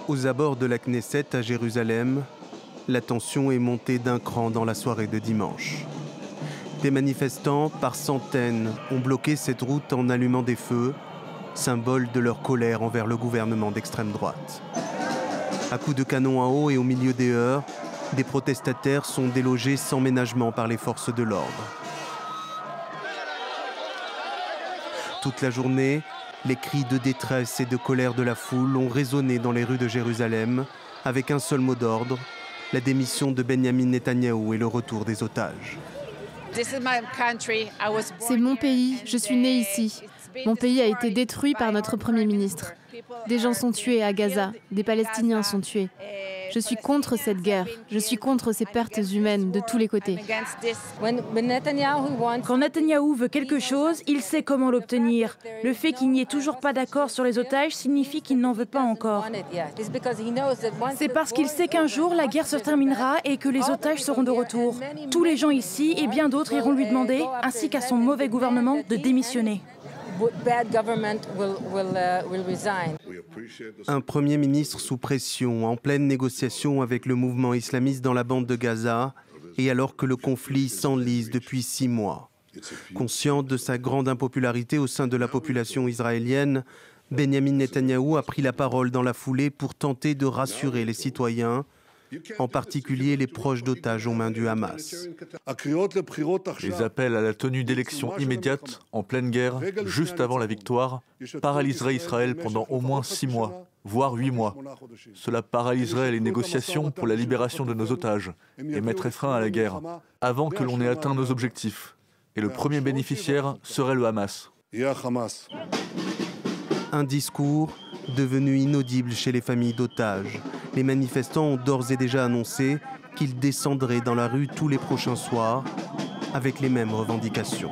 Aux abords de la Knesset à Jérusalem, la tension est montée d'un cran dans la soirée de dimanche. Des manifestants, par centaines, ont bloqué cette route en allumant des feux, symbole de leur colère envers le gouvernement d'extrême droite. À coups de canon à eau et au milieu des heurts, des protestataires sont délogés sans ménagement par les forces de l'ordre. Toute la journée, les cris de détresse et de colère de la foule ont résonné dans les rues de Jérusalem, avec un seul mot d'ordre, la démission de Benyamin Netanyahou et le retour des otages. C'est mon pays, je suis née ici. Mon pays a été détruit par notre Premier ministre. Des gens sont tués à Gaza, des Palestiniens sont tués. Je suis contre cette guerre, je suis contre ces pertes humaines de tous les côtés. Quand Netanyahou veut quelque chose, il sait comment l'obtenir. Le fait qu'il n'y ait toujours pas d'accord sur les otages signifie qu'il n'en veut pas encore. C'est parce qu'il sait qu'un jour la guerre se terminera et que les otages seront de retour. Tous les gens ici et bien d'autres iront lui demander, ainsi qu'à son mauvais gouvernement, de démissionner. Un Premier ministre sous pression, en pleine négociation avec le mouvement islamiste dans la bande de Gaza, et alors que le conflit s'enlise depuis 6 mois. Conscient de sa grande impopularité au sein de la population israélienne, Benyamin Netanyahou a pris la parole dans la foulée pour tenter de rassurer les citoyens, en particulier les proches d'otages aux mains du Hamas. Les appels à la tenue d'élections immédiates, en pleine guerre, juste avant la victoire, paralyseraient Israël pendant au moins 6 mois, voire 8 mois. Cela paralyserait les négociations pour la libération de nos otages et mettrait frein à la guerre, avant que l'on ait atteint nos objectifs. Et le premier bénéficiaire serait le Hamas. Un discours devenu inaudible chez les familles d'otages. Les manifestants ont d'ores et déjà annoncé qu'ils descendraient dans la rue tous les prochains soirs avec les mêmes revendications.